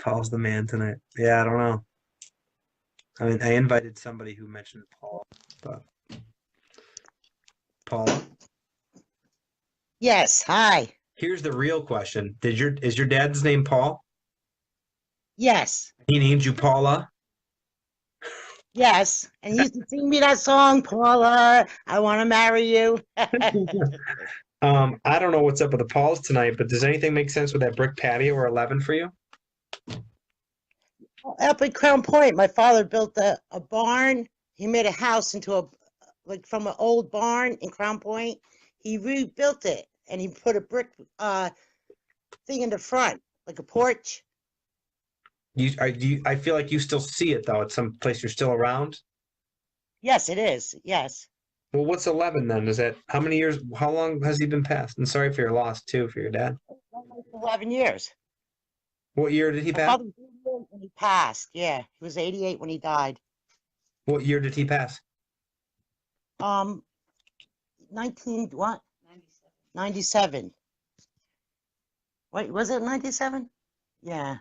Paul's the man tonight. Yeah, I don't know. I mean, I invited somebody who mentioned Paul, but Paula. Yes, hi. Here's the real question: is your dad's name Paul? Yes, He named you Paula. yes. And you used to sing me that song, Paula, I want to marry you. I don't know what's up with the Pauls tonight, but does anything make sense with that brick patio or 11 for you? Up at Crown Point, my father built a barn. He made a house into like from an old barn in Crown Point. He rebuilt it and he put a brick thing in the front, like a porch. I feel like you still see it though. It's some place you're still around. Yes, it is. Yes. Well, what's 11 then? Is that how many years? How long has he been passed? And sorry for your loss too, for your dad. 11 years. What year did he My pass? father was 88 when he passed. Yeah, he was 88 when he died. What year did he pass? Um, 19 what? 97. Wait, was it 97? Yeah.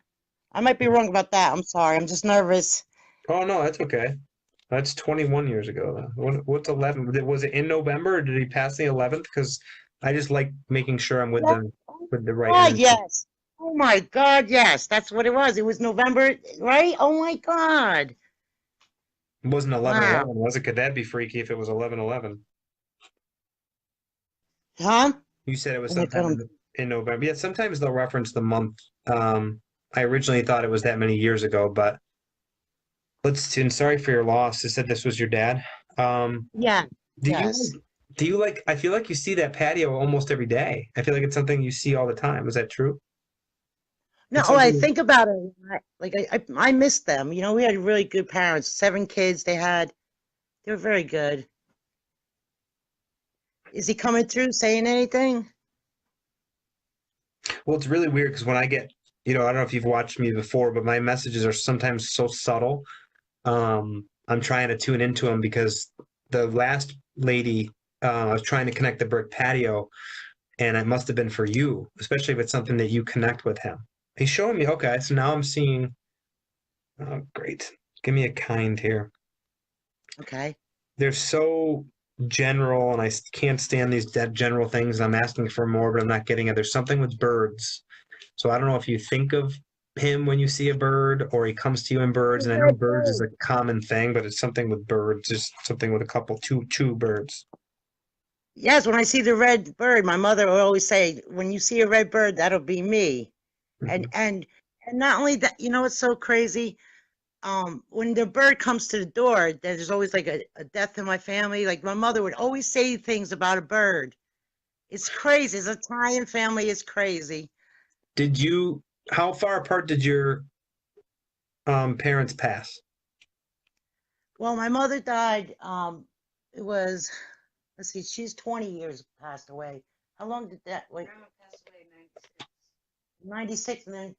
I might be wrong about that. I'm sorry. I'm just nervous. Oh no, that's okay. That's 21 years ago. What's 11? Was it in November or did he pass the 11th? Because I just like making sure I'm with Yeah. the right Oh, energy. yes. Oh my God, yes. That's what it was. It was November, right? Oh my God. It wasn't 11/11, Wow. was it? Could that be freaky if it was 11/11? Huh? You said it was Oh my sometime God. in November. Yeah, sometimes they'll reference the month. I originally thought it was that many years ago, but let's see. And sorry for your loss. You said this was your dad. Yeah. Do you Yes. do you like? I feel like you see that patio almost every day. I feel like it's something you see all the time. Is that true? No, It's oh, I something. think about it. Like I miss them. You know, we had really good parents. 7 kids they had. They were very good. Is he coming through saying anything? Well, it's really weird because when I get, I don't know if you've watched me before, but my messages are sometimes so subtle. I'm trying to tune into them because the last lady, I was trying to connect the brick patio, and it must have been for you, especially if it's something that you connect with him. He's showing me, okay, so now I'm seeing, oh, great. Give me a kind here. Okay. They're so general, and I can't stand these dead general things. I'm asking for more, but I'm not getting it. There's something with birds. So I don't know if you think of him when you see a bird or he comes to you in birds. And I know birds is a common thing, but it's something with birds, just something with a couple, two birds. Yes, when I see the red bird, my mother would always say, "When you see a red bird, that'll be me." And Mhm. and and not only that, you know, it's so crazy. When the bird comes to the door, there's always like a death in my family. Like my mother would always say things about a bird. It's crazy. This Italian family is crazy. Did you, how far apart did your parents pass? Well, my mother died. It was, let's see, she's 20 years passed away. How long did that wait? Grandma passed away in 96. 96, and then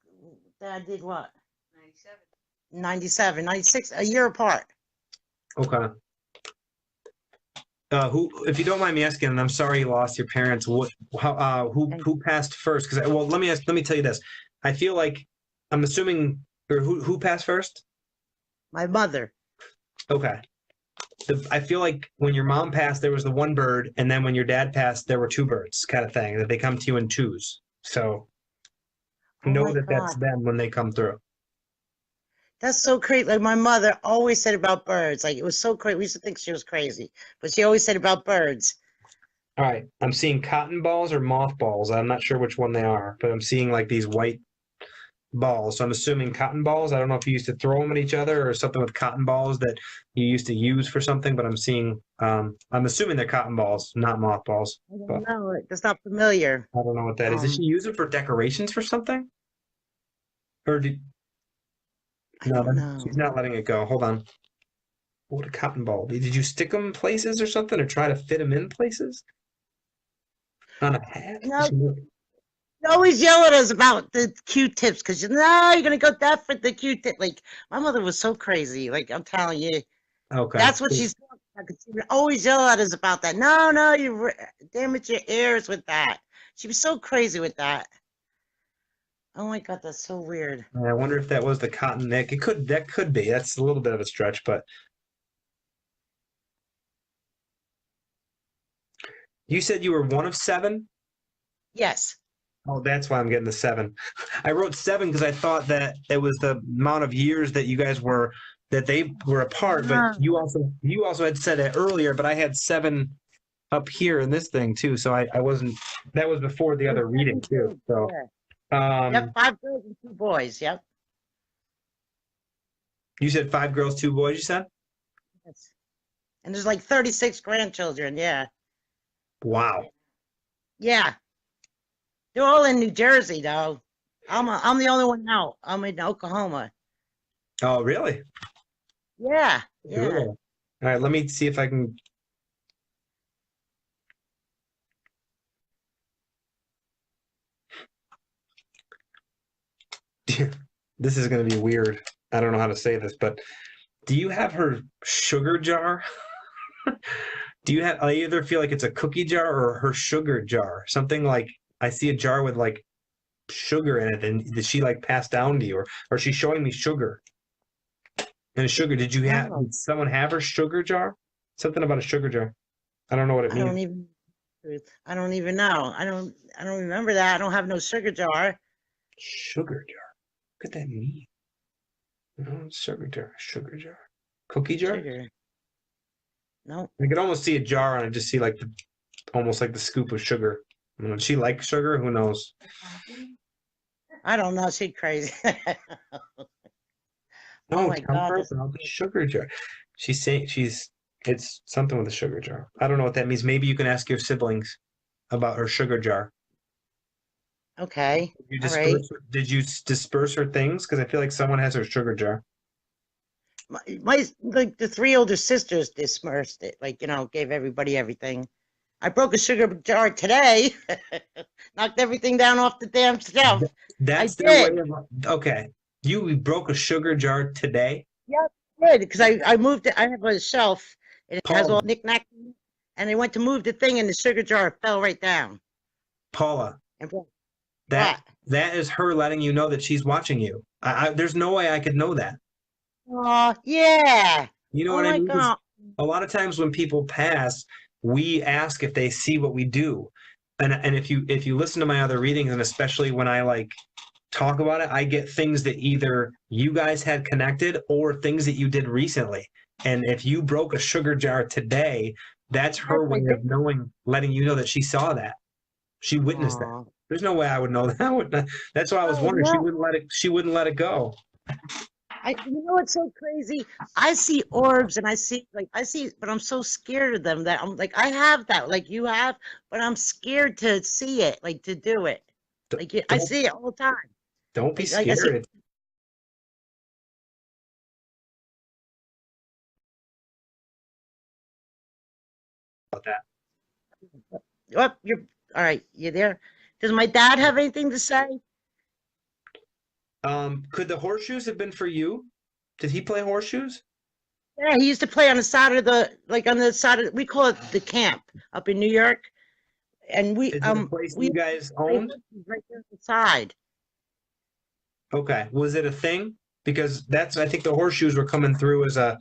Dad did what? 97. 97, 96, a year apart. Okay. If you don't mind me asking, and I'm sorry you lost your parents. And Who passed first? Because well, let me tell you this. I feel like I'm assuming, or who passed first? my mother. Okay. I feel like when your mom passed, there was the one bird, and then when your dad passed, there were two birds, kind of thing. That they come to you in twos. So Oh know my that that's God. them when they come through. That's so crazy. Like my mother always said about birds. Like it was so crazy. We used to think she was crazy, but she always said about birds. All right. I'm seeing cotton balls or mothballs. I'm not sure which one they are, but I'm seeing like these white balls. So I'm assuming cotton balls. I don't know if you used to throw them at each other or something with cotton balls that you used to use for something, but I'm assuming they're cotton balls, not mothballs. I don't But know. That's not familiar. I don't know what that is. Did she use it for decorations for something? Or did I no, don't know. she's not letting it go. Hold on. What a cotton ball. Did you stick them places or something or try to fit them in places? On a hat? No, you always yell at us about the Q-tips because you know you're gonna go deaf with the Q-tip. Like my mother was so crazy. Like I'm telling you, Okay. that's what she's talking about. 'Cause she would always yell at us about that. No, no, you damage your ears with that. She was so crazy with that. Oh my God, that's so weird. I wonder if that was the cotton nick. That could be. That's a little bit of a stretch, but you said you were one of seven? Yes. Oh, that's why I'm getting the seven. I wrote seven because I thought that it was the amount of years that you guys were that they were apart, but Ah, you also had said it earlier, but I had seven up here in this thing too, so I wasn't that was before the it was other reading too. 72. So Yeah. Yep, um 5 girls and 2 boys. Yep. you said five girls, two boys, you said? Yes. And there's like 36 grandchildren. Yeah. Wow. Yeah. They're all in New Jersey though. I'm the only one out. I'm in Oklahoma. Oh, really? Yeah. Yeah. Cool. All right, let me see if I can. This is going to be weird. I don't know how to say this, but do you have her sugar jar? Do you have, I either feel like it's a cookie jar or her sugar jar. Something like I see a jar with like sugar in it, and did she like pass down to you, or she's showing me sugar? And sugar, Oh, did someone have her sugar jar? Something about a sugar jar. I don't know what it I don't means. even. I don't even know. I don't remember that. I don't have no sugar jar. Sugar jar. What could that mean? No, sugar jar, cookie jar. Sugar. No. I could almost see a jar and I just see like almost like the scoop of sugar. Does she like sugar? Who knows? I don't know. She's crazy. Oh No, my tell God. her about the sugar jar. She's saying it's something with a sugar jar. I don't know what that means. Maybe you can ask your siblings about her sugar jar. Okay. You All right. did you disperse her things? Because I feel like someone has her sugar jar. My like the 3 older sisters dispersed it. Like, gave everybody everything. I broke a sugar jar today. Knocked everything down off the damn shelf. I That's their way did. of okay. You broke a sugar jar today, Yep, I did because I moved it. I have a shelf. And it has Paula. all knickknacks in it. And I went to move the thing, and the sugar jar fell right down. Paula. And That what? that is her letting you know that she's watching you. There's no way I could know that. Oh, yeah. You know Oh what I my mean? 'Cause God. a lot of times when people pass, we ask if they see what we do. And if you listen to my other readings, and especially when I like talk about it, I get things that either you guys had connected or things that you did recently. And if you broke a sugar jar today, that's Yes, her I way did. of knowing, letting you know that she saw that. She witnessed that. Oh. There's no way I would know that. That's why I was Oh, wondering. no. She wouldn't let it go. You know what's so crazy? I see orbs and I see, but I'm so scared of them that I'm like, I have that, like you have, but I'm scared to see it, like to do it. D- Like I Don't see it all the time. don't be Like I see, scared about that. oh, you're all right. You there? Does my dad have anything to say? Could the horseshoes have been for you? Did he play horseshoes? Yeah, he used to play on the side of on the side of, we call it the camp up in New York. And Is it a place we you guys play owned? horses right there on the side. Okay. Was it a thing? Because I think the horseshoes were coming through as a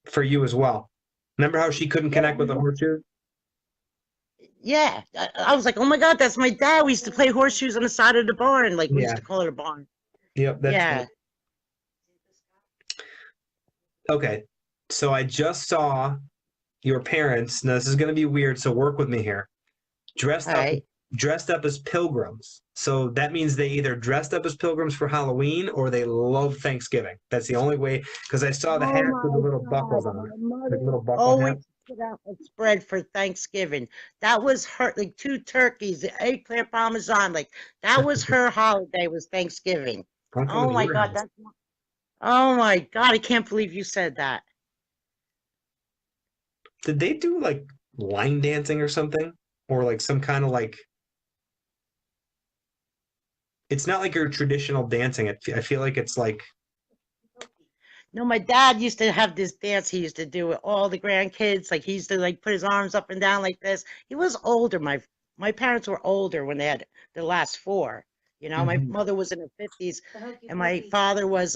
for you as well. Remember how she couldn't Yeah, connect with the horseshoes? yeah. I was like, oh my God, that's my dad. We used to play horseshoes on the side of the barn. Like we used Yeah. to call it a barn. Yep, that's Yeah. okay. So I just saw your parents. Now this is going to be weird, so work with me here. Dressed All up right. dressed up as pilgrims. So that means they either dressed up as pilgrims for Halloween or they love Thanksgiving. That's the only way because I saw the Oh hats with the my little buckles God. on it. My Like mother little buckle always hats. put out a spread for Thanksgiving. That was her, like 2 turkeys, the eggplant parmesan. Like that was her holiday, was Thanksgiving. Something Oh with my your God. house. Oh my God. I can't believe you said that. Did they do like line dancing or something? Or like some kind of like it's not like your traditional dancing. I feel like it's like No, my dad used to have this dance he used to do with all the grandkids. Like he used to like put his arms up and down like this. He was older. My parents were older when they had the last four. You know, my Mhm. mother was in her 50s The hokey and my pokey. father was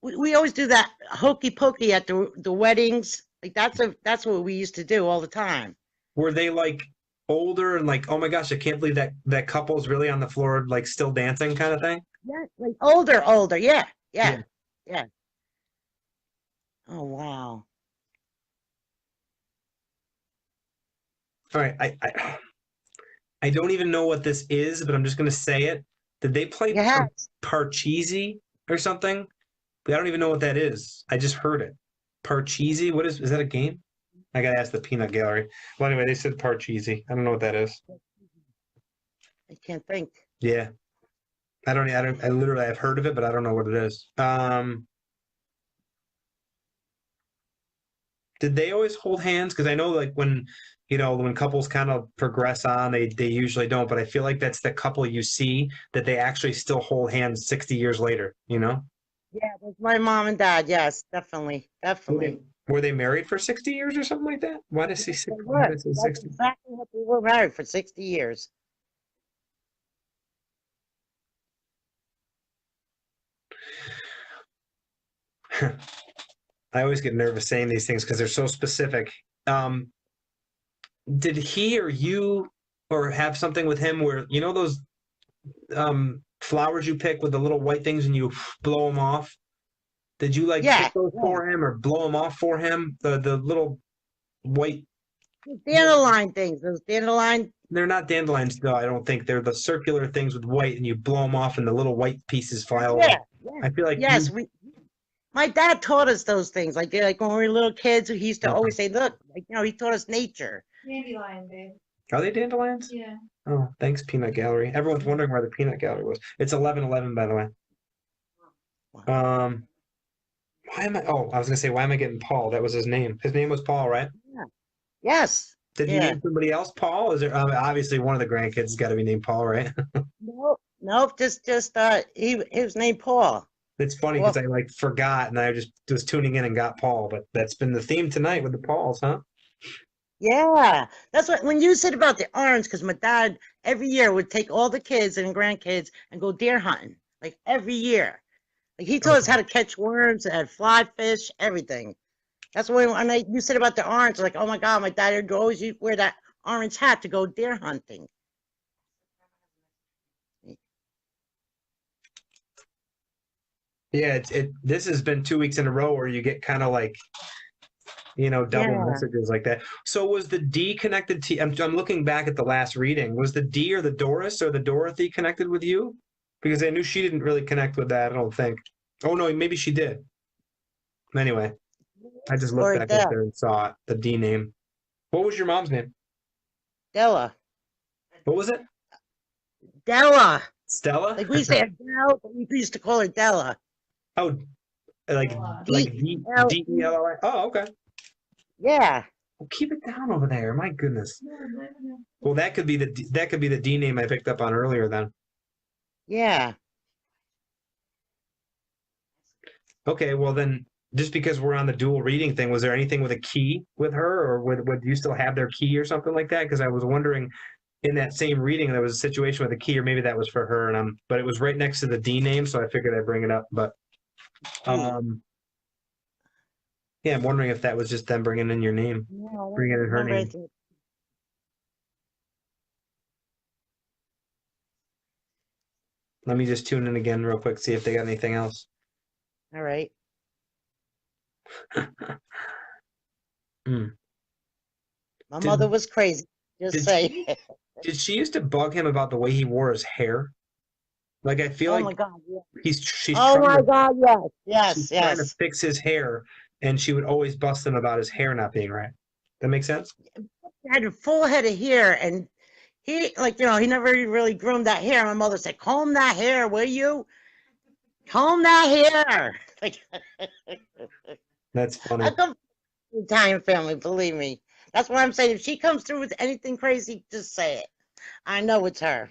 we always do that hokey pokey at the weddings. Like that's what we used to do all the time. Were they like older and like, oh my gosh, I can't believe that couple's really on the floor, like still dancing kind of thing? Yeah, like older. Yeah, Yeah. yeah. Oh wow. All right. I don't even know what this is, but I'm just gonna say it. Did they play Yeah. Parcheesi or something? But I don't even know what that is. I just heard it. Parcheesi? What is that a game? I gotta ask the peanut gallery. Well, anyway, they said Parcheesi. I don't know what that is. I can't think. Yeah. I literally I've heard of it, but I don't know what it is. Did they always hold hands? Because I know like when when couples kind of progress on, they usually don't, but I feel like that's the couple you see that they actually still hold hands 60 years later, you know? Yeah, that's my mom and dad. Yes, definitely, Were definitely. were they married for 60 years or something like that? Why did I say They why were. did I say That's 60? exactly what they were married for 60 years. I always get nervous saying these things because they're so specific. Um, did he or you or have something with him where those flowers you pick with the little white things and you blow them off? Did you like Yeah, pick those yeah. for him or blow them off for him? The little white. Dandelion things. Those dandelion. They're not dandelions, no. I don't think they're the circular things with white, and you blow them off, and the little white pieces fly over. Yeah, yeah. I feel like Yes, my dad taught us those things. Like when we were little kids, he used to Okay. always say, "Look, like he taught us nature." Dandelion, babe. Are they dandelions? Yeah. Oh, thanks, Peanut Gallery. Everyone's wondering where the Peanut Gallery was. It's 11:11, by the way. Um, why am I? Oh, I was gonna say, why am I getting Paul? That was his name. His name was Paul, right? Yeah. Yes. Did he Yeah. name somebody else Paul? Is there obviously one of the grandkids has got to be named Paul, right? Nope. Just he was named Paul. It's funny Well, because I like forgot and I just was tuning in and got Paul, but that's been the theme tonight with the Pauls, huh? yeah. That's what when you said about the orange, because my dad every year would take all the kids and grandkids and go deer hunting, like every year. Like he taught us how to catch worms and fly fish, everything. That's why when you said about the orange, like, oh my God, my dad would always wear that orange hat to go deer hunting. Yeah, this has been 2 weeks in a row where you get kind of like double Yeah. messages like that. So was the D connected to? I'm looking back at the last reading. Was the D or the Doris or the Dorothy connected with you? Because I knew she didn't really connect with that. I don't think. Oh no, maybe she did. Anyway, I just looked Or back up there and saw it, the D name. What was your mom's name? Della. What was it? Della. Stella? Like we say Adele, but we used to call her Della. Oh, like D-E-L-L-I. Oh, okay. Yeah. Well, keep it down over there. My goodness. Well, that could be the D name I picked up on earlier then. Yeah. Okay, well then, just because we're on the dual reading thing, was there anything with a key with her, or would you still have their key or something like that? Because I was wondering, in that same reading, there was a situation with a key, or maybe that was for her, but it was right next to the D name, so I figured I'd bring it up. But, yeah, I'm wondering if that was just them bringing in your name, No, bringing in her name. anything. Let me just tune in again real quick, see if they got anything else. All right. Mm. My mother was crazy. Just Did say. Did she used to bug him about the way he wore his hair? Like I feel Oh like my God. Yeah. she's Oh trying my to God. Yes. she's Yes. trying to Yes. fix his hair, and she would always bust him about his hair not being right. That makes sense? He had a full head of hair, and he he never really groomed that hair. My mother said, "Comb that hair, will you? Comb that hair." Like, That's funny. I come from an Italian family, believe me. That's why I'm saying if she comes through with anything crazy, just say it. I know it's her.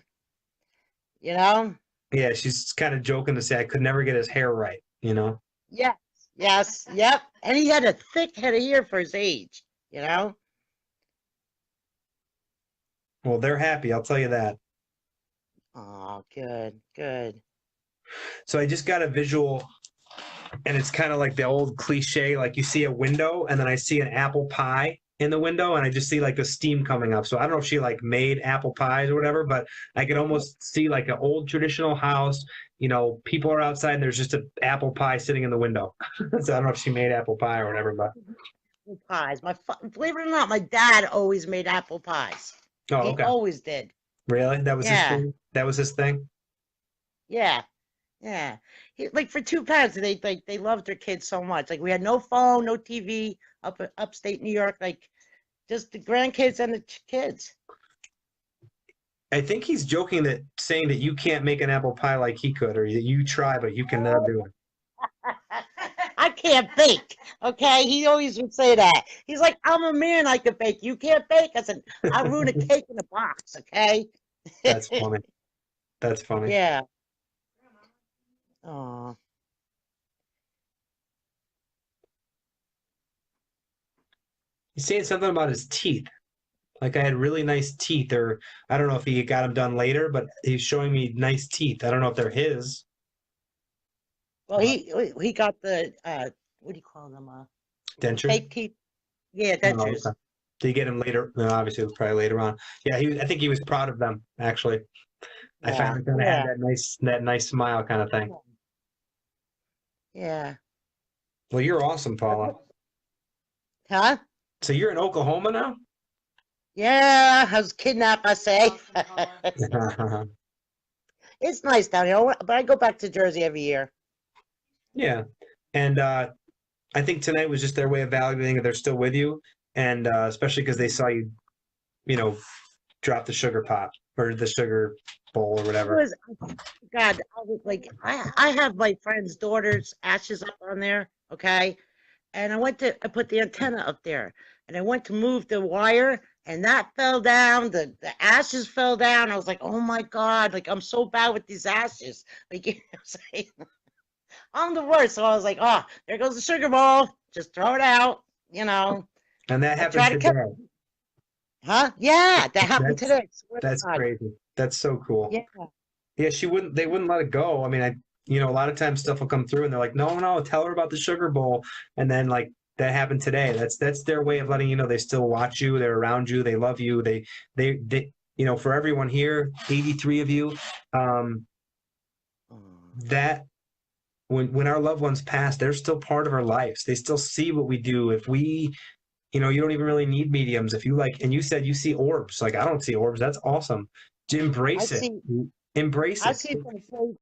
You know? Yeah, she's kind of joking to say I could never get his hair right, Yes. Yes. Yep. And he had a thick head of hair for his age. You know? Well, they're happy, I'll tell you that. Oh, good, good. So I just got a visual, and it's kind of like the old cliche, like you see a window and then I see an apple pie in the window and I just see like the steam coming up. So I don't know if she like made apple pies or whatever, but I could almost see like an old traditional house. People are outside and there's just an apple pie sitting in the window. So I don't know if she made apple pie or whatever, but Apple pies. Believe it or not, my dad always made apple pies. oh, He okay. always did. Really? That was his Yeah, thing? That was his thing? yeah, yeah. Like for two parents, they loved their kids so much. Like we had no phone, no TV upstate New York. Like just the grandkids and the kids. I think he's joking that saying that you can't make an apple pie like he could, or that you try, but you cannot do it. I can't bake. Okay, he always would say that. He's like, I'm a man, I can bake. You can't bake. I said, I'll ruin a cake in a box. Okay. That's funny. That's funny. Yeah. Oh, He's saying something about his teeth. Like I had really nice teeth, or I don't know if he got them done later, but he's showing me nice teeth. I don't know if they're his. well, he got the what do you call them? Denture? Fake teeth. Yeah, Oh, dentures. okay. Did he get them later? No, obviously it was probably later on. Yeah, I think he was proud of them, actually. I Yeah, finally kind of yeah, had that nice smile kind of thing. yeah. Well, you're awesome, Paula. Huh? So you're in Oklahoma now? Yeah, I was kidnapped, I say. Awesome, It's nice down here, but I go back to Jersey every year. Yeah. And I think tonight was just their way of validating that they're still with you. And especially because they saw you, drop the sugar pot or the sugar bowl or It whatever. was, God, I was like, I have my friend's daughter's ashes up on there, okay? And I put the antenna up there, and I went to move the wire, and that fell down. The ashes fell down. I was like, oh my God, like I'm so bad with these ashes. Like, you know what I'm saying? I'm the worst. So I was like, oh, there goes the sugar bowl. Just throw it out, you know. And that I happened try to today. Huh? Yeah, that happened That's today. Swear to that's God. crazy. That's so cool. Yeah. Yeah, they wouldn't let it go. I mean, a lot of times stuff will come through and they're like, no, no, tell her about the sugar bowl. And then like that happened today. That's their way of letting you know they still watch you, they're around you, they love you. They for everyone here, 83 of you, that when our loved ones pass, they're still part of our lives. They still see what we do. If we, you don't even really need mediums. If you like, and you said you see orbs, like I don't see orbs. That's awesome. To I embrace it. see Embrace I it. see some